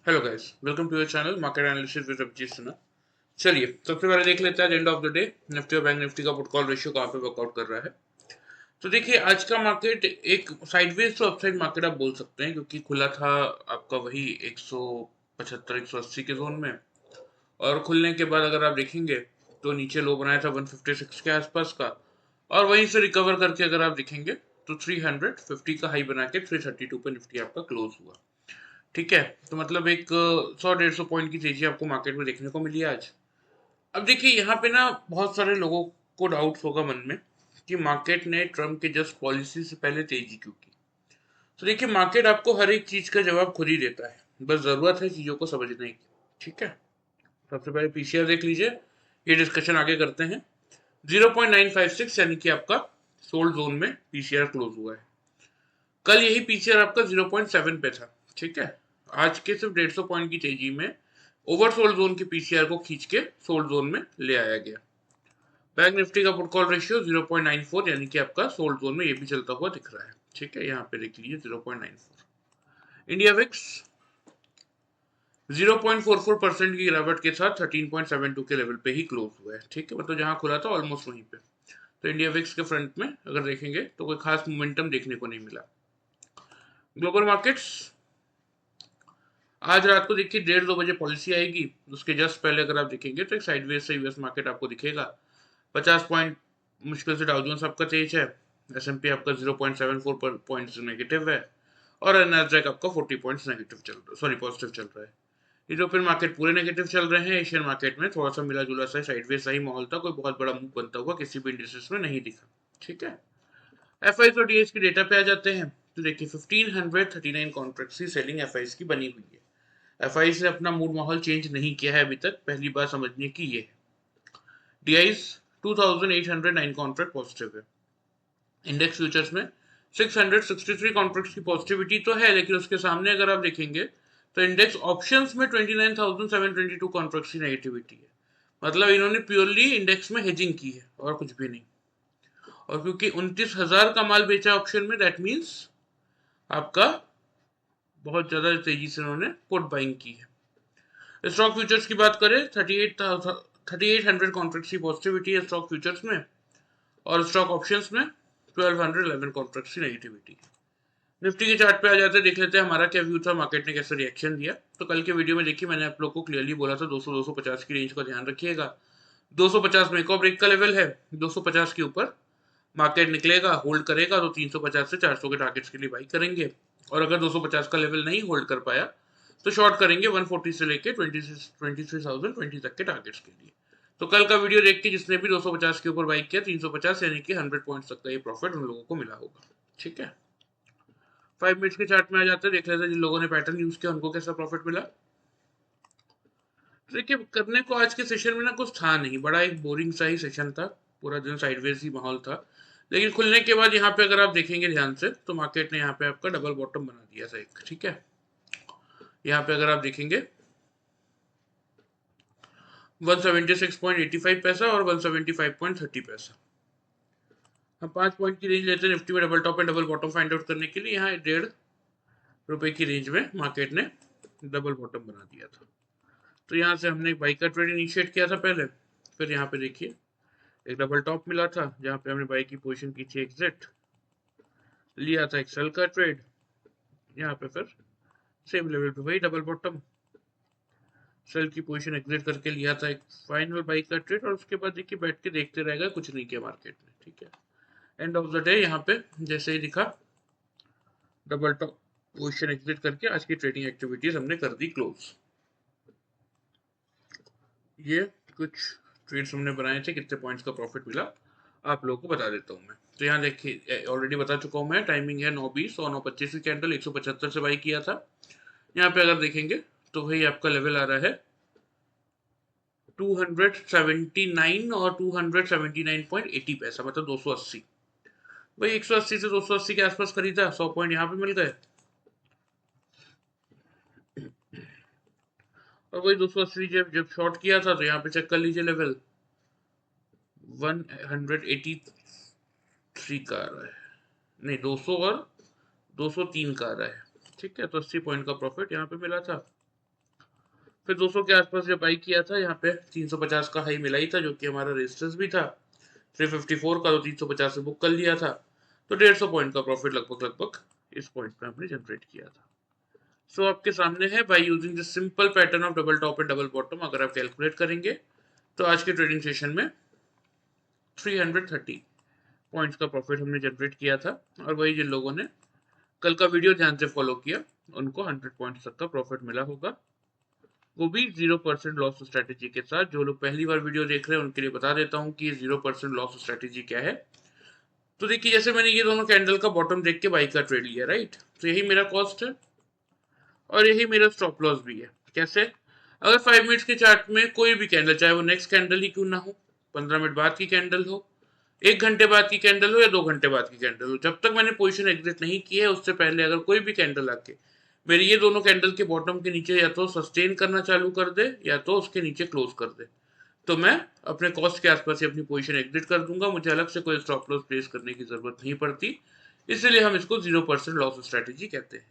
Hello guys, welcome to your channel market analysis with Abhijit Sinha. चलिए सबसे पहले देख लेते हैं end of the day Nifty और बैंक निफ्टी का पुट कॉल रेशियो कहाँ पे वर्कआउट कर रहा है। तो देखिए आज का मार्केट एक साइडवेज टू अपसाइड मार्केट आप बोल सकते हैं, क्योंकि खुला था आपका वही 175 180 के जोन में, और खुलने के बाद अगर आप देखेंगे तो नीचे लो बनाया था 156 के आसपास का, और वहीं से रिकवर करके अगर आप देखेंगे तो 350 का हाई बना के 332 पे निफ्टी आपका क्लोज हुआ। ठीक है, तो मतलब एक 100 150 पॉइंट की तेजी आपको मार्केट में देखने को मिली आज। अब देखिए यहाँ पे ना बहुत सारे लोगों को डाउट्स होगा मन में कि मार्केट ने ट्रम्प के जस्ट पॉलिसी से पहले तेजी क्यों की। तो देखिए मार्केट आपको हर एक चीज का जवाब खुद ही देता है, बस जरूरत है चीजों को समझने की। ठीक है, सबसे पहले पीसीआर देख लीजिए, ये डिस्कशन आगे करते हैं। 0.956 यानी कि आपका सोल्ड जोन में पीसीआर क्लोज हुआ है। कल यही पीसीआर आपका 0.7 पे था। ठीक है, आज के सिर्फ 150 पॉइंट की तेजी में ओवरसोल्ड जोन के पीसीआर को खींच के सोल्ड जोन में ले आया गया। बैंक निफ्टी का पुट कॉल रेशियो 0.94 यानी कि आपका सोल्ड जोन में ये भी चलता हुआ दिख रहा है। ठीक है, यहाँ पे देख लीजिए 0.94। इंडिया विक्स 0.44% की गिरावट के साथ 13.72 के लेवल पे ही क्लोज हुआ है। ठीक है, मतलब जहां खुला था ऑलमोस्ट वहीं पे। तो इंडिया विक्स के फ्रंट में अगर देखेंगे तो कोई खास मोमेंटम देखने को नहीं मिला। ग्लोबल मार्केट्स आज रात को देखिए 1:30 बजे पॉलिसी आएगी, उसके जस्ट पहले अगर आप देखेंगे तो एक साइडवेज से यूएस मार्केट आपको दिखेगा। 50 पॉइंट मुश्किल से डाउ आपका तेज है। एसएमपी आपका 0.74 पॉइंट्स नेगेटिव है, और नैस्डैक आपका 40 पॉइंट्स नेगेटिव चल रहा है, सॉरी पॉजिटिव चल रहा है। यूरोपियन मार्केट पूरे नेगेटिव चल रहे हैं। एशियन मार्केट में थोड़ा सा मिला जुला सा साइडवेज सा ही माहौल था, कोई बहुत बड़ा मूव बनता हुआ किसी भी इंडिसेस में नहीं दिखा। ठीक है, एफ और डीएस के डेटा पे आ जाते हैं। तो देखिए 1539 कॉन्ट्रैक्ट्स की सेलिंग एफ की बनी हुई है। एफआई से अपना मूड माहौल चेंज नहीं किया है अभी तक, पहली बात समझने की ये है। डीआईस 2809 कॉन्ट्रैक्ट पॉजिटिव है। इंडेक्स फ्यूचर्स में 663 कॉन्ट्रैक्ट्स की पॉजिटिविटी तो है, लेकिन उसके सामने अगर आप देखेंगे तो इंडेक्स ऑप्शंस में 29722 कॉन्ट्रैक्ट्स की नेगेटिविटी है। मतलब इन्होंने प्योरली इंडेक्स में हेजिंग की है और कुछ भी नहीं। और क्योंकि 29,000 का माल बेचा ऑप्शन में, दैट मीन्स आपका बहुत ज्यादा तेजी से उन्होंने पुट बाइंग की है। स्टॉक फ्यूचर्स की बात करें 3800 कॉन्ट्रैक्ट्स की पॉजिटिविटी है स्टॉक फ्यूचर्स में, और स्टॉक ऑप्शंस में 1211 कॉन्ट्रैक्ट्स की नेगेटिविटी। निफ्टी के चार्ट पे आ जाते हैं, देख लेते हैं हमारा क्या व्यू था, मार्केट ने कैसे रिएक्शन दिया। तो कल के वीडियो में देखिए मैंने आप लोग को क्लियरली बोला था 200 250 की रेंज का ध्यान रखिएगा। 250 में एक और ब्रेक का लेवल है। 250 के ऊपर मार्केट निकलेगा, होल्ड करेगा तो 350 से 400 के टारगेट्स के लिए बाई करेंगे, और अगर 250 का लेवल नहीं होल्ड कर पाया तो शॉर्ट करेंगे 140 से लेके 23,020 तक के टारगेट्स के लिए। तो कल का वीडियो देख के जिसने भी 250 के ऊपर बाई किया, 350 यानी कि 100 पॉइंट्स तक का ये प्रॉफिट उन लोगों को मिला होगा। ठीक है, 5 मिनट्स के चार्ट में आ जाते हैं, देख लेते हैं जिन लोगों ने पैटर्न यूज किया उनको कैसा प्रॉफिट मिला। तो देखिए करने को आज के सेशन में ना कुछ था नहीं, बड़ा एक बोरिंग सा ही सेशन था। पूरा दिन साइडवेज ही माहौल था। लेकिन खुलने के बाद यहाँ पे अगर आप देखेंगे ध्यान से तो मार्केट ने यहाँ पे आपका डबल बॉटम बना दिया था एक। ठीक है, यहाँ पे अगर आप देखेंगे 176.85 पैसा और 175.30 पैसा। हम 5 पॉइंट की रेंज लेते हैं निफ्टी में double top and double bottom find out करने के लिए। यहाँ 1.5 रुपए की रेंज में मार्केट ने डबल बॉटम बना दिया था। तो यहाँ से हमने एक बाई का ट्रेड इनिशिएट किया था पहले। फिर यहाँ पे देखिए एक डबल टॉप मिला था, जहाँ पे हमने बाई की पोजीशन की थी एग्जिट, लिया था एक सेल का ट्रेड। यहाँ पे फिर सेम लेवल पे वही डबल बॉटम, सेल की पोजीशन एग्जिट करके लिया था एक फाइनल बाई का ट्रेड, और उसके बाद देखिए बैठ के देखते रहेगा, कुछ नहीं किया मार्केट ने। ठीक है, एंड ऑफ द डे यहाँ पे जैसे ही दिखा डबल टॉप पोजीशन एग्जिट करके आज की ट्रेडिंग एक्टिविटीज हमने कर दी क्लोज। ये कुछ ट्रेड्स हमने बनाए थे, कितने पॉइंट्स का प्रॉफिट मिला आप लोगों को बता देता हूँ मैं। तो यहाँ देखिए ऑलरेडी बता चुका हूँ मैं, टाइमिंग है 9:20 और 9:25 की कैंडल 175 से बाई किया था। यहाँ पे अगर देखेंगे तो वही आपका लेवल आ रहा है 279 और 279.80 पैसा, मतलब 280। भाई 180 से 280 के आसपास खरीदा, 100 पॉइंट यहाँ पे मिल गए, और वही 280 जब जब शॉर्ट किया था तो यहाँ पे चेक कर लीजिए लेवल 183 का आ रहा है, नहीं 200 और 203 का आ रहा है। ठीक है, तो 80 पॉइंट का प्रॉफिट यहाँ पे मिला था। फिर 200 के आसपास जब बाई किया था, यहाँ पे 350 का हाई मिला ही था, जो कि हमारा रेजिस्टेंस भी था 354 का, तो 350 से बुक कर लिया था। तो 150 पॉइंट का प्रॉफिट लगभग लगभग इस पॉइंट पे हमने जनरेट किया था। सो आपके सामने है, by using the simple pattern of double top and double bottom, अगर आप कैलकुलेट करेंगे तो आज के ट्रेडिंग सेशन में 330 पॉइंट्स का प्रॉफिट हमने जनरेट किया था। और वही जिन लोगों ने कल का वीडियो ध्यान से फॉलो किया, उनको 100 पॉइंट्स तक का प्रॉफिट मिला होगा, वो भी 0% लॉस स्ट्रेटेजी के साथ। जो लोग पहली बार वीडियो देख रहे हैं उनके लिए बता देता हूँ कि 0% लॉस स्ट्रेटेजी क्या है। तो देखिए, जैसे मैंने ये दोनों कैंडल का बॉटम देख के बाई का ट्रेड लिया, राइट, तो यही मेरा कॉस्ट है और यही मेरा स्टॉप लॉस भी है। कैसे? अगर 5 मिनट्स के चार्ट में कोई भी कैंडल, चाहे वो नेक्स्ट कैंडल ही क्यों ना हो, 15 मिनट बाद की कैंडल हो, 1 घंटे बाद की कैंडल हो या 2 घंटे बाद की कैंडल हो, जब तक मैंने पोजीशन एग्जिट नहीं की है उससे पहले अगर कोई भी कैंडल आके मेरी ये दोनों कैंडल के बॉटम के नीचे या तो सस्टेन करना चालू कर दे या तो उसके नीचे क्लोज कर दे, तो मैं अपने कॉस्ट के आसपास ही अपनी पोजीशन एग्जिट कर दूंगा। मुझे अलग से कोई स्टॉप लॉस प्लेस करने की जरूरत नहीं पड़ती, इसलिए हम इसको 0% लॉस स्ट्रेटेजी कहते हैं।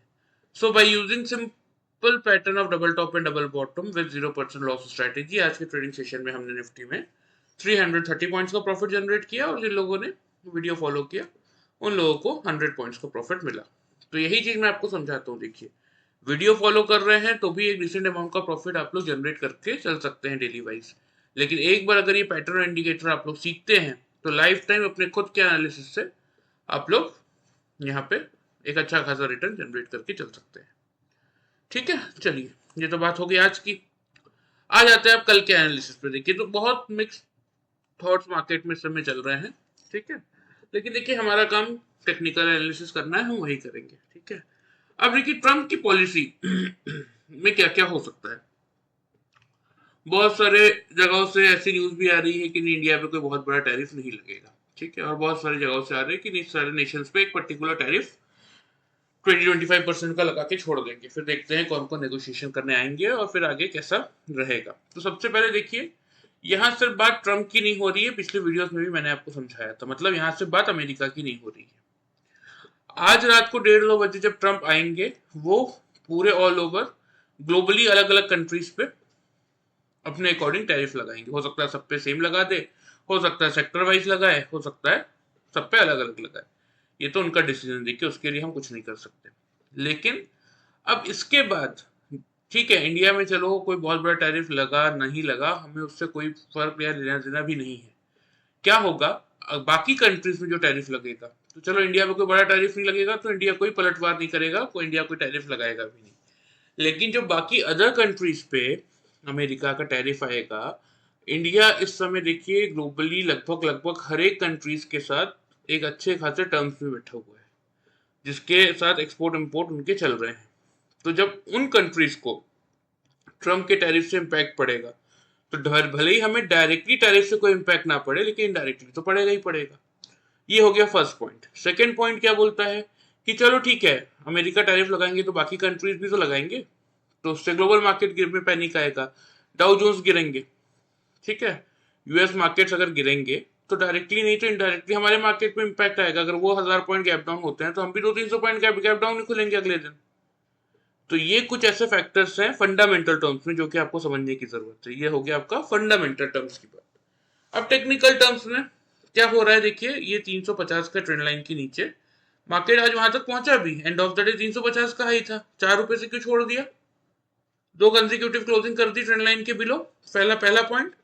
So by using simple pattern of double top and double bottom with 0% loss strategy, आज के ट्रेडिंग सेशन में हमने निफ्टी में 330 पॉइंट्स का प्रॉफिट जनरेट किया, और जिन लोगों ने वीडियो फॉलो किया उन लोगों को 100 पॉइंट्स का प्रॉफिट मिला। तो यही चीज मैं आपको समझाता हूँ। देखिए, वीडियो फॉलो कर रहे हैं तो भी एक डिसेंट अमाउंट का प्रॉफिट आप लोग जनरेट करके चल सकते हैं डेली वाइज, लेकिन एक बार अगर ये पैटर्न इंडिकेटर आप लोग सीखते हैं तो लाइफ टाइम अपने खुद के एनालिसिस से आप लोग यहाँ पे एक अच्छा खासा रिटर्न जनरेट करके चल सकते हैं। ठीक है, चलिए, ये तो बात हो गई आज की। आ जाते हैं आप कल के एनालिसिस पे। देखिए, तो बहुत मिक्स थॉट्स मार्केट में इस समय चल रहे हैं, ठीक है, लेकिन देखिए हमारा काम टेक्निकल एनालिसिस करना है, हम वही करेंगे। ठीक है, अब देखिए ट्रम्प की पॉलिसी में क्या क्या हो सकता है। बहुत सारे जगहों से ऐसी न्यूज भी आ रही है कि इंडिया पे कोई बहुत बड़ा टैरिफ नहीं लगेगा, ठीक है, और बहुत सारी जगहों से आ रही है कि सारे नेशंस पे एक पर्टिकुलर टैरिफ 20-25% का लगा के छोड़ देंगे। फिर देखते हैं कौन कौन नेगोशिएशन करने आएंगे और फिर आगे कैसा रहेगा। तो सबसे पहले देखिए, यहाँ सिर्फ बात ट्रम्प की नहीं हो रही है, पिछले वीडियोस में भी मैंने आपको समझाया था, मतलब यहाँ सिर्फ बात अमेरिका की नहीं हो रही है। आज रात को 1:30-2 बजे जब ट्रम्प आएंगे, वो पूरे ऑल ओवर ग्लोबली अलग अलग कंट्रीज पे अपने अकॉर्डिंग टैरिफ लगाएंगे। हो सकता है सब पे सेम लगा दे, हो सकता है सेक्टर वाइज लगाए, हो सकता है सब पे अलग अलग लगाए। ये तो उनका डिसीजन, देखिए उसके लिए हम कुछ नहीं कर सकते। लेकिन अब इसके बाद, ठीक है, इंडिया में चलो कोई बहुत बड़ा टैरिफ लगा नहीं लगा, हमें उससे कोई फर्क या लेना देना भी नहीं है। क्या होगा बाकी कंट्रीज में जो टैरिफ लगेगा, तो चलो इंडिया में कोई बड़ा टैरिफ नहीं लगेगा तो इंडिया कोई पलटवार नहीं करेगा, कोई इंडिया कोई टैरिफ लगाएगा भी नहीं। लेकिन जो बाकी अदर कंट्रीज पे अमेरिका का टैरिफ आएगा, इंडिया इस समय देखिए ग्लोबली लगभग लगभग हर एक कंट्रीज के साथ एक अच्छे खासे टर्म्स में बैठा हुआ है, जिसके साथ एक्सपोर्ट इंपोर्ट उनके चल रहे हैं। तो जब उन कंट्रीज को ट्रम्प के टैरिफ से इम्पैक्ट पड़ेगा, तो भले ही हमें डायरेक्टली टैरिफ से कोई इम्पैक्ट ना पड़े, लेकिन इनडायरेक्टली तो पड़ेगा ही पड़ेगा। ये हो गया फर्स्ट पॉइंट। सेकंड पॉइंट क्या बोलता है कि चलो ठीक है, अमेरिका टैरिफ लगाएंगे तो बाकी कंट्रीज भी तो लगाएंगे, तो उससे ग्लोबल मार्केट गिर में पैनिक आएगा, डाउ जोन्स गिरेंगे, ठीक है, यूएस मार्केट्स अगर गिरेंगे तो डायरेक्टली नहीं तो इनडायरेक्टली हमारे मार्केट में इंपैक्ट आएगा। अगर वो 1000 पॉइंट गैप डाउन होते हैं तो हम भी 200-300 पॉइंट गैप डाउन ही खुलेंगे अगले दिन। तो ये कुछ ऐसे फैक्टर्स हैं फंडामेंटल टर्म्स में जो कि आपको समझने की जरूरत है। ये हो गया आपका फंडामेंटल टर्म्स की बात। अब टेक्निकल टर्म्स में क्या हो रहा है, देखिए ये 350 का ट्रेंड लाइन के नीचे मार्केट आज वहां तक पहुंचा भी, एंड ऑफ द डे 350 का हाई था, 4 रुपए से क्यों छोड़ दिया, 2 कंसेक्यूटिव क्लोजिंग कर दी ट्रेंड लाइन के बिलो। पहला पॉइंट।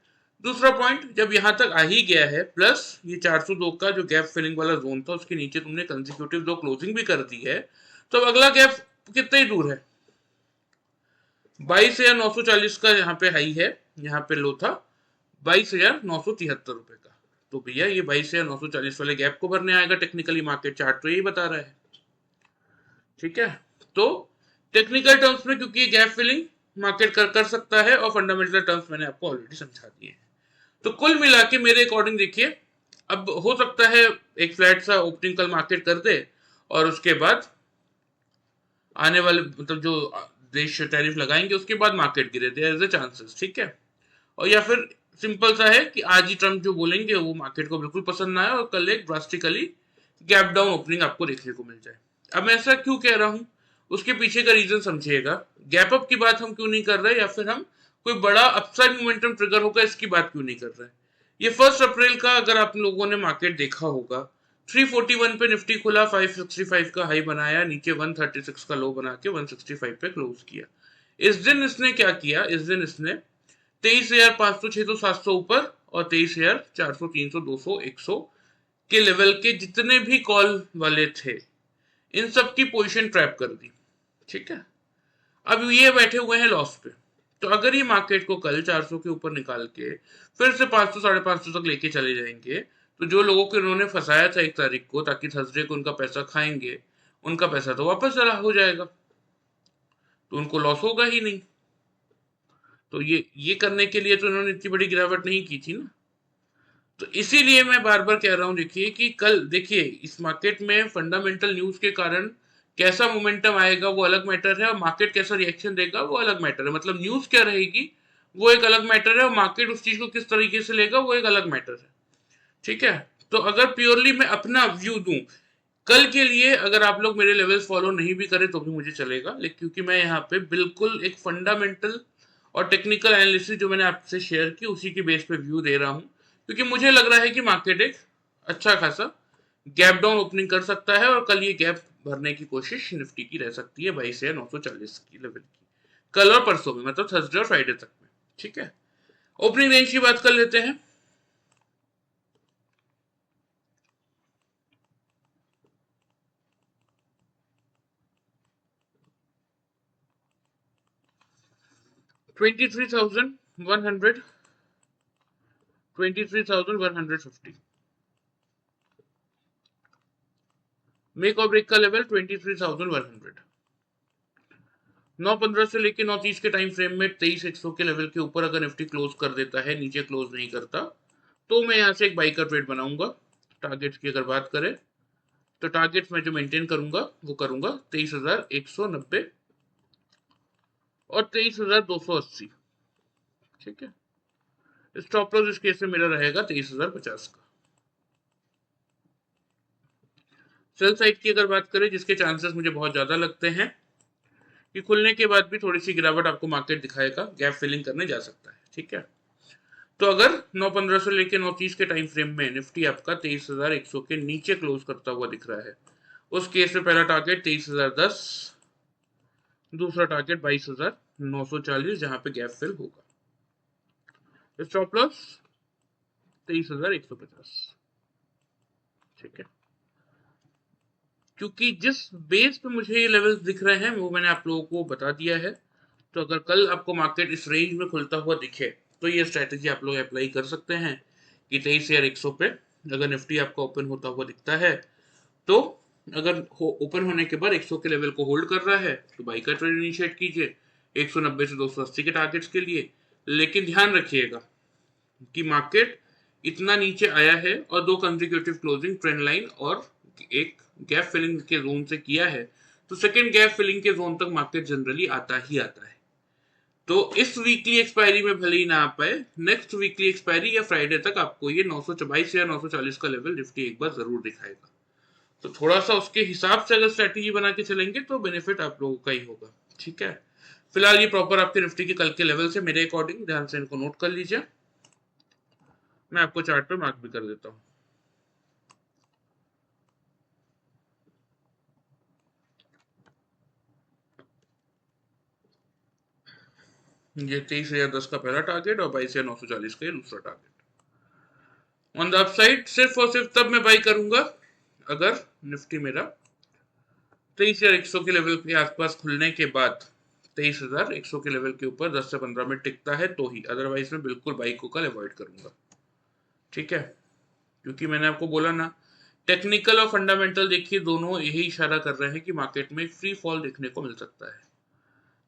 दूसरा पॉइंट, जब यहां तक आ ही गया है, प्लस ये 402 का जो गैप फिलिंग वाला जोन था उसके नीचे तुमने कंसेक्यूटिव 2 क्लोजिंग भी कर दी है, तो अब अगला गैप कितना ही दूर है, 22,940 का यहाँ पे हाई है, यहाँ पे लो था 22,973 रुपए का। तो भैया ये 22,940 वाले गैप को भरने आएगा, टेक्निकली मार्केट चार्ट तो यही बता रहा है। ठीक है, तो टेक्निकल टर्म्स में क्योंकि ये गैप फिलिंग मार्केट कर सकता है, और फंडामेंटल टर्म्स मैंने आपको ऑलरेडी समझा दिए हैं। तो कुल मिला के मेरे अकॉर्डिंग देखिए, अब हो सकता है एक फ्लैट सा ओपनिंग कल मार्केट कर दे और उसके बाद आने वाले मतलब जो देश टैरिफ लगाएंगे उसके बाद मार्केट गिरे, देयर इज अ चांसेस। ठीक है, और या फिर सिंपल सा है कि आज ही ट्रम्प जो बोलेंगे वो मार्केट को बिल्कुल पसंद ना आए और कल एक ड्रास्टिकली गैप डाउन ओपनिंग आपको देखने को मिल जाए। अब मैं ऐसा क्यों कह रहा हूं, उसके पीछे का रीजन समझिएगा। गैप अप की बात हम क्यों नहीं कर रहे, या फिर हम कोई बड़ा अपसाइड मोमेंटम ट्रिगर होगा, इसकी बात क्यों नहीं कर रहा है। ये 1 अप्रैल का अगर आप लोगों ने मार्केट देखा होगा, 341 पे निफ्टी खुला, 565 का हाई बनाया, नीचे 136 का लो बना के 165 पे क्लोज किया। इस दिन इसने क्या किया, इस दिन इसने 23,500, 600, 700 ऊपर और 23,000, 400, 300, 200, 100 के लेवल के जितने भी कॉल वाले थे, इन सब की पोजीशन ट्रैप कर दी। ठीक है, अब ये बैठे हुए हैं लॉस पे। तो अगर ये मार्केट को कल 400 के ऊपर निकाल के फिर से 500, 550 तक लेके चले जाएंगे, तो जो लोगों को इन्होंने फंसाया था 1 तारीख को ताकि थर्सडे को उनका पैसा खाएंगे, उनका पैसा तो वापस चला हो जाएगा, तो उनको लॉस होगा ही नहीं। तो ये करने के लिए तो इन्होंने इतनी बड़ी गिरावट नहीं की थी ना। तो इसीलिए मैं बार बार कह रहा हूं, देखिए कि कल देखिए इस मार्केट में फंडामेंटल न्यूज के कारण कैसा मोमेंटम आएगा वो अलग मैटर है, और मार्केट कैसा रिएक्शन देगा वो अलग मैटर है। मतलब न्यूज क्या रहेगी वो एक अलग मैटर है, और मार्केट उस चीज को किस तरीके से लेगा वो एक अलग मैटर है। ठीक है, तो अगर प्योरली मैं अपना व्यू दूं कल के लिए, अगर आप लोग मेरे लेवल्स फॉलो नहीं भी करें तो भी मुझे चलेगा, लेकिन क्योंकि मैं यहाँ पे बिल्कुल एक फंडामेंटल और टेक्निकल एनालिसिस जो मैंने आपसे शेयर की उसी की बेस पे व्यू दे रहा हूँ, क्योंकि मुझे लग रहा है कि मार्केट एक अच्छा खासा गैप डाउन ओपनिंग कर सकता है, और कल ये गैप भरने की कोशिश निफ्टी की रह सकती है 22,940 की लेवल की, कल और परसों में, मतलब थर्सडे और फ्राइडे तक में। ठीक है, ओपनिंग रेंज की बात कर लेते हैं। $23,100, 23,150। मेक और ब्रेक का लेवल 23,100। 9:15 से लेके 9:30 के टाइम फ्रेम में 23,100 के लेवल के ऊपर अगर निफ्टी क्लोज कर देता है, नीचे क्लोज नहीं करता, तो मैं यहाँ से एक बाई का ट्रेड बनाऊंगा। टारगेट्स की अगर बात करें तो टारगेट्स मैं जो मेंटेन करूंगा वो करूंगा 23,190 और 23,280। ठीक है, स्टॉप लॉस इस केस में मेरा रहेगा 23,050 का। सेल साइड की अगर बात करें, जिसके चांसेस मुझे बहुत ज्यादा लगते हैं कि खुलने के बाद भी थोड़ी सी गिरावट आपको मार्केट दिखाएगा, गैप फिलिंग करने जा सकता है। ठीक है, तो अगर 9:15 से लेकर 9:30 के टाइम फ्रेम में निफ्टी आपका 23,100 के नीचे क्लोज करता हुआ दिख रहा है, उस केस में पहला टारगेट 23,010, दूसरा टारगेट 22,940 जहां पे गैप फिल होगा। Stop loss 23,150। ठीक है, क्योंकि जिस बेस पे मुझे ये लेवल्स दिख रहे हैं वो मैंने आप लोगों को बता दिया है। तो अगर कल आपको मार्केट इस रेंज में खुलता हुआ दिखे तो ये स्ट्रैटेजी आप लोग अप्लाई कर सकते हैं कि 23,100 पे अगर निफ्टी आपका ओपन होता हुआ दिखता है, तो अगर ओपन होने के बाद 100 के लेवल को होल्ड कर रहा है तो बाई का ट्रेड इनिशिएट कीजिए 190 से 280 के टारगेट्स के लिए। लेकिन ध्यान रखिएगा कि मार्केट इतना नीचे आया है और 2 कंसेक्यूटिव क्लोजिंग ट्रेंड लाइन और एक गैप फिलिंग के जोन से किया है, तो सेकंड गैप फिलिंग के जोन तक मार्केट जनरली आता ही आता है। तो इस वीकली एक्सपायरी में भले ही ना आ पाए, नेक्स्ट वीकली एक्सपायरी या फ्राइडे तक आपको ये 922 या 940 का लेवल निफ्टी एक बार जरूर दिखाएगा। तो थोड़ा सा उसके हिसाब से अगर स्ट्रेटेजी बना के चलेंगे तो बेनिफिट आप लोगों का ही होगा। ठीक है, फिलहाल ये प्रॉपर आपके निफ्टी के कल के लेवल से मेरे अकॉर्डिंग, ध्यान से इनको नोट कर लीजिए। मैं आपको चार्ट पे मार्क भी कर देता हूँ। ये 23,010 का पहला टारगेट और 22,940 का ये दूसरा टारगेट। ऑन द अपसाइड सिर्फ और सिर्फ तब मैं बाई करूंगा अगर निफ्टी मेरा 23,100 के लेवल के आसपास खुलने के बाद 23,100 के लेवल के ऊपर 10 से 15 मिनट टिकता है तो ही, अदरवाइज मैं बिल्कुल बाई को कल अवॉइड करूंगा। ठीक है, क्योंकि मैंने आपको बोला ना, टेक्निकल और फंडामेंटल देखिए दोनों यही इशारा कर रहे हैं कि मार्केट में फ्री फॉल देखने को मिल सकता है।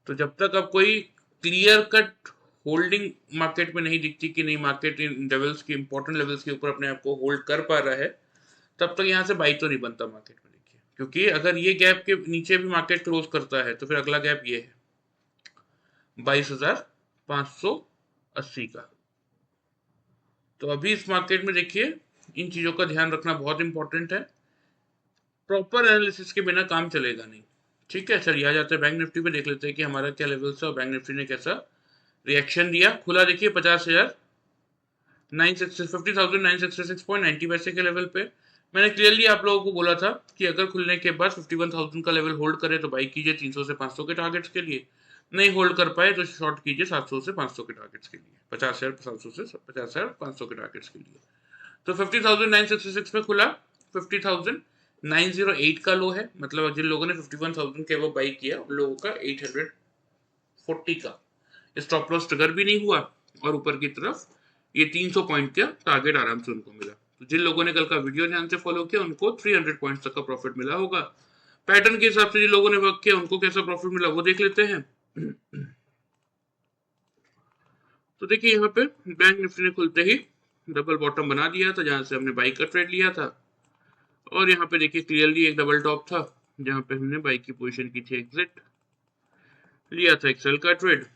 तो जब तक अब कोई क्लियर कट होल्डिंग मार्केट में नहीं दिखती कि नहीं मार्केट इन लेवल्स की इंपॉर्टेंट लेवल्स के ऊपर अपने आप को होल्ड कर पा रहा है, तब तक यहाँ से बाई तो नहीं बनता मार्केट में। देखिए, क्योंकि अगर ये गैप के नीचे भी मार्केट क्लोज करता है तो फिर अगला गैप ये है 22,580 का। तो अभी इस मार्केट में देखिए इन चीजों का ध्यान रखना बहुत इंपॉर्टेंट है, प्रॉपर एनालिसिस के बिना काम चलेगा नहीं। ठीक है, चलिए आ जाते हैं बैंक निफ्टी पे, देख लेते हैं कि हमारा क्या लेवल है और बैंक निफ्टी ने कैसा रिएक्शन दिया, खुला देखिए 50,966 पैसे के लेवल पे। मैंने क्लियरली आप लोगों को बोला था कि अगर खुलने के बाद 51,000 का लेवल होल्ड करे तो बाई कीजिए 300 से 500 के टारगेट्स के लिए, नहीं होल्ड कर पाए तो शॉर्ट कीजिए 700 से 500 के टारगेट्स के लिए, 50,700 से 50,500 के टारगेट्स के लिए। तो 50,966 में खुला, 50,908 का लो है, मतलब जिन लोगों ने 51,000 के वो बाई किया उन लोगों का 840 का स्टॉप लॉस ट्रिगर भी नहीं हुआ, और ऊपर की तरफ ये 300 पॉइंट का टारगेट आराम से उनको मिला। तो जिन लोगों ने कल का वीडियो ध्यान से फॉलो किया उनको 300 पॉइंट्स तक का प्रॉफिट मिला होगा। पैटर्न के हिसाब से जिन लोगों ने वर्क किया उनको कैसा प्रॉफिट मिला वो देख लेते हैं। तो देखिए यहाँ पे बैंक निफ्टी ने खुलते ही डबल बॉटम बना दिया था जहां से हमने बाई का ट्रेड लिया था, और यहाँ पे देखिए क्लियरली एक डबल टॉप था जहां पे हमने बाई की पोजीशन की थी एग्जिट, लिया था एक सेल का ट्रेड,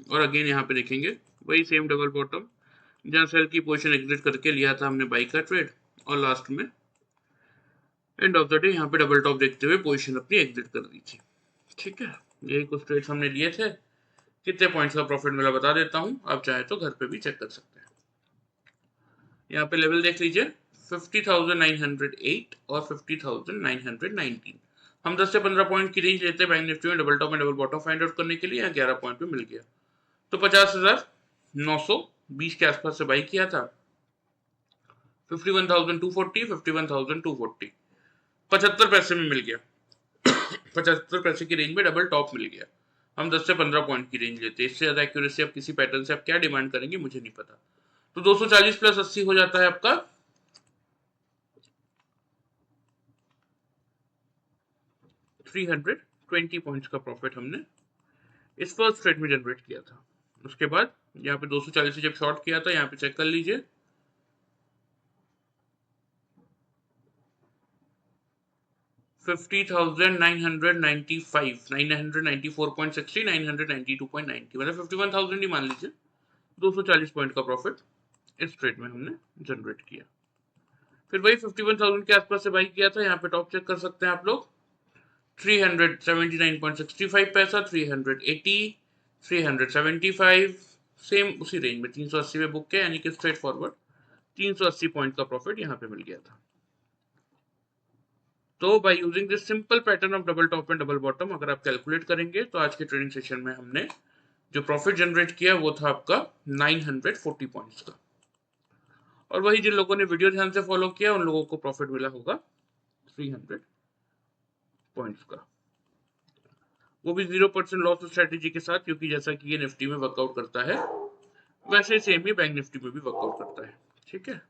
और अगेन यहाँ पे देखेंगे वही सेम डबल बॉटम जहां सेल की पोजीशन एग्जिट करके लिया था हमने बाई का ट्रेड, और लास्ट में एंड ऑफ द डे यहाँ पे डबल टॉप देखते हुए पोजीशन अपनी एग्जिट कर दी थी। ठीक है, यही कुछ ट्रेड्स हमने लिए थे। कितने पॉइंट्स का प्रॉफिट मिला बता देता हूँ, आप चाहे तो घर पे भी चेक कर सकते हैं। यहाँ पे लेवल देख लीजिए 50,908 और 50,919। हम 10 से 15 पॉइंट की रेंज लेते हैं बैंक निफ्टी में double top and double bottom find out करने के लिए। यहाँ 11 पॉइंट पे मिल गया, तो 50,920 के आसपास से बाई किया था। 51,240, 51,240, 75 पैसे में मिल गया। 75 पैसे की रेंज में डबल टॉप मिल गया। हम 10 से 15 पॉइंट की रेंज लेते हैं, इससे ज्यादा एक्यूरेसी आप किसी पैटर्न से आप क्या डिमांड करेंगे मुझे नहीं पता। तो 240 प्लस 80 हो जाता है आपका 320 पॉइंट्स का प्रॉफिट हमने इस फर्स्ट ट्रेड में जनरेट किया था। उसके बाद यहाँ पे 240 से जब शॉर्ट किया था, यहाँ पे चेक कर लीजिए 50,995, 994.60, 992.90, मतलब 51,000 ही मान लीजिए। 240 पॉइंट का प्रॉफिट इस ट्रेड में हमने जनरेट किया। फिर वही 51,000 के आसपास से बाई किया था, यहाँ पे टॉप चेक कर सकते हैं आप लोग 379.65 पैसा, 380, 375, सेम उसी रेंज में 380 में बुक किया, यानी कि स्ट्रेट फॉरवर्ड 380 पॉइंट का प्रॉफिट यहाँ पे मिल गया था। तो by using this simple pattern of double top and double bottom अगर आप कैलकुलेट करेंगे तो आज के ट्रेडिंग सेशन में हमने जो प्रॉफिट जनरेट किया वो था आपका 940 पॉइंट्स का, और वही जिन लोगों ने वीडियो ध्यान से फॉलो किया उन लोगों को प्रॉफिट मिला होगा 300 पॉइंट्स का, वो भी 0% लॉस स्ट्रेटेजी के साथ, क्योंकि जैसा कि ये निफ्टी में वर्कआउट करता है वैसे सेम ही बैंक निफ्टी में भी वर्कआउट करता है। ठीक है,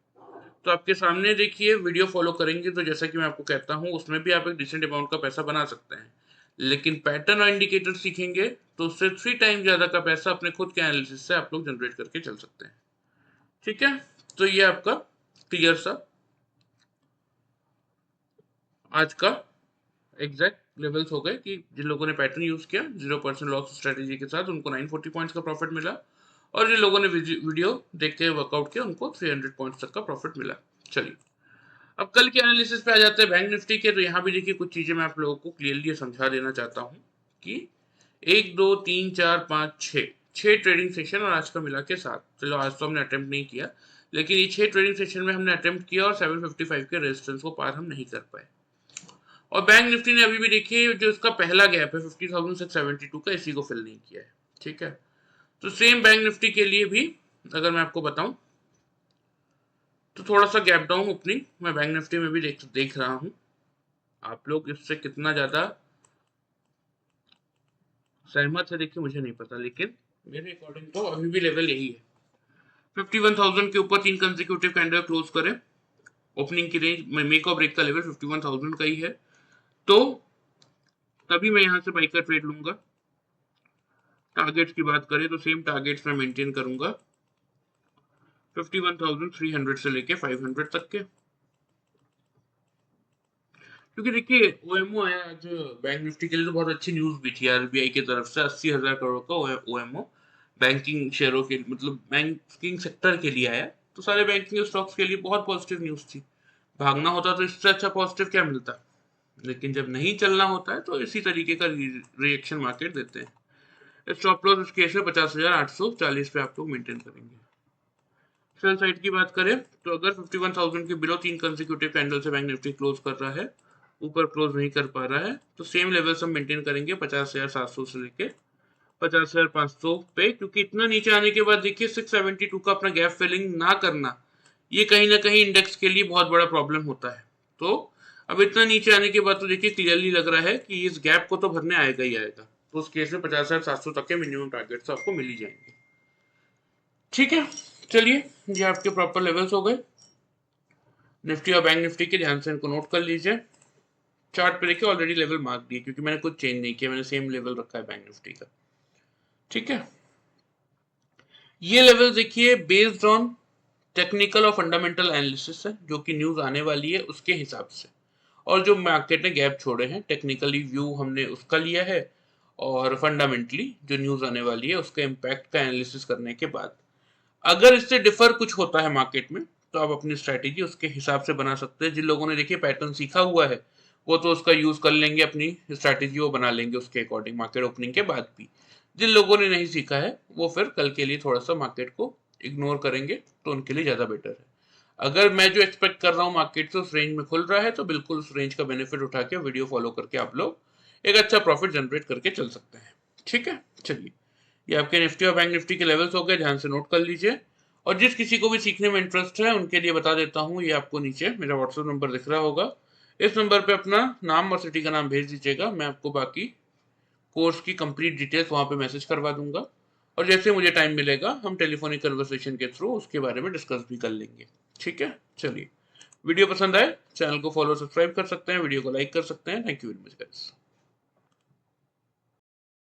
तो आपके सामने देखिए वीडियो फॉलो करेंगे तो जैसा कि मैं आपको कहता हूँ उसमें भी आप एक डिसेंट अमाउंट का पैसा बना सकते हैं, लेकिन पैटर्न और इंडिकेटर सीखेंगे तो उससे 3 टाइम ज्यादा का पैसा अपने खुद के एनालिसिस से आप लोग जनरेट करके चल सकते हैं। ठीक है, तो ये आपका क्लियर सा आज का एग्जैक्ट लेवल्स हो गए कि जिन लोगों ने पैटर्न यूज किया 0% लॉस स्ट्रेटेजी के साथ उनको 940 पॉइंट्स का प्रॉफिट मिला, और जिन लोगों ने वीडियो देख के वर्कआउट किया उनको 300 पॉइंट्स तक का प्रॉफिट मिला। चलिए अब कल के एनालिसिस पे आ जाते हैं बैंक निफ्टी के। तो यहाँ भी देखिए कुछ चीजें मैं आप लोगों को क्लियरली समझा देना चाहता हूँ कि 1 2 3 4 5 6 ट्रेडिंग सेशन और आज का मिला के 7। चलो आज तो हमने अटेम्प्ट नहीं किया, लेकिन ये 6 ट्रेडिंग सेशन में हमने अटेम्प्ट किया और 755 के रेजिस्टेंस को पार हम नहीं कर पाए। और बैंक निफ्टी ने अभी भी देखिए जो इसका पहला गैप है 50,672 का, इसी को फिल नहीं किया है। ठीक है, तो सेम बैंक निफ्टी के लिए भी अगर मैं आपको बताऊं तो थोड़ा सा गैप डाउन ओपनिंग मैं बैंक निफ्टी में भी देख रहा हूं। आप लोग इससे कितना ज्यादा सहमत है देखिए मुझे नहीं पता, लेकिन मेरे अकॉर्डिंग तो अभी भी लेवल यही है। 51,000 के ऊपर 3 कंसेक्यूटिव कैंडल क्लोज करे, ओपनिंग की रेंज में मेक और ब्रेक का लेवल 51,000 का ही है, तो तभी मैं यहां से बाई का ट्रेड लूंगा। टारगेट्स की बात करें तो सेम टारगेट्स मैं मेंटेन करूंगा 51,300 से लेके 500 तक के, क्योंकि देखिए ओएमओ आया आज बैंक निफ्टी के लिए तो बहुत अच्छी न्यूज भी थी आरबीआई की तरफ से 80,000 करोड़ का ओएमओ बैंकिंग शेयरों के मतलब बैंकिंग सेक्टर के लिए आया, तो सारे बैंकिंग स्टॉक्स के लिए बहुत पॉजिटिव न्यूज थी। भागना होता तो इससे अच्छा पॉजिटिव क्या मिलता, लेकिन जब नहीं चलना होता है तो इसी तरीके का रिएक्शन मार्केट देते हैं। स्टॉप लॉस इस केस में 50,840 पे आप लोग मेंटेन करेंगे। सेल साइड की बात करें तो अगर 51,000 के बिलो 3 कंसेक्यूटिव कैंडल से बैंक निफ्टी क्लोज कर रहा है, ऊपर क्लोज नहीं कर पा रहा है, तो सेम लेवल्स हम मेंटेन करेंगे 50,700 से लेके 50,500 पे, क्योंकि इतना नीचे आने के बाद देखिए 672 का अपना गैप फिलिंग ना करना, ये कहीं ना कहीं इंडेक्स के लिए बहुत बड़ा प्रॉब्लम होता है। तो अब इतना नीचे आने के बाद तो देखिए क्लियरली लग रहा है कि इस गैप को तो भरने आएगा ही आएगा, तो उस केस में 50,700 तक के मिनिमम टारगेट्स आपको मिल ही जाएंगे। ठीक है, चलिए ये आपके प्रॉपर लेवल्स हो गए निफ्टी और बैंक निफ्टी के, ध्यान से इनको नोट कर लीजिए। चार्ट पे देखिए ऑलरेडी लेवल मार्क दिए, क्योंकि मैंने कुछ चेंज नहीं किया, मैंने सेम लेवल रखा है बैंक निफ्टी का। ठीक है, ये लेवल देखिए बेस्ड ऑन टेक्निकल और फंडामेंटल एनालिसिस है, जो कि न्यूज आने वाली है उसके हिसाब से, और जो मार्केट ने गैप छोड़े हैं टेक्निकली व्यू हमने उसका लिया है, और फंडामेंटली जो न्यूज आने वाली है उसके इम्पैक्ट का एनालिसिस करने के बाद अगर इससे डिफर कुछ होता है मार्केट में, तो आप अपनी स्ट्रैटेजी उसके हिसाब से बना सकते हैं। जिन लोगों ने देखिए पैटर्न सीखा हुआ है वो तो उसका यूज कर लेंगे, अपनी स्ट्रैटेजी वो बना लेंगे उसके अकॉर्डिंग मार्केट ओपनिंग के बाद भी। जिन लोगों ने नहीं सीखा है वो फिर कल के लिए थोड़ा सा मार्केट को इग्नोर करेंगे, तो उनके लिए ज्यादा बेटर है। अगर मैं जो एक्सपेक्ट कर रहा हूँ मार्केट से उस रेंज में खुल रहा है, तो बिल्कुल उस रेंज का बेनिफिट उठा के वीडियो फॉलो करके आप लोग एक अच्छा प्रॉफिट जनरेट करके चल सकते हैं। ठीक है, चलिए ये आपके निफ्टी और बैंक निफ्टी के लेवल्स हो गए, ध्यान से नोट कर लीजिए। और जिस किसी को भी सीखने में इंटरेस्ट है उनके लिए बता देता हूँ, ये आपको नीचे मेरा व्हाट्सएप नंबर दिख रहा होगा, इस नंबर पे अपना नाम और सिटी का नाम भेज दीजिएगा, मैं आपको बाकी कोर्स की कंप्लीट डिटेल्स वहाँ पे मैसेज करवा दूंगा। और जैसे मुझे टाइम मिलेगा हम टेलीफोनिक कन्वर्सेशन के थ्रू उसके बारे में डिस्कस भी कर लेंगे। ठीक है, चलिए वीडियो पसंद आए चैनल को फॉलो सब्सक्राइब कर सकते हैं, वीडियो को लाइक कर सकते हैं। Thank you very much guys.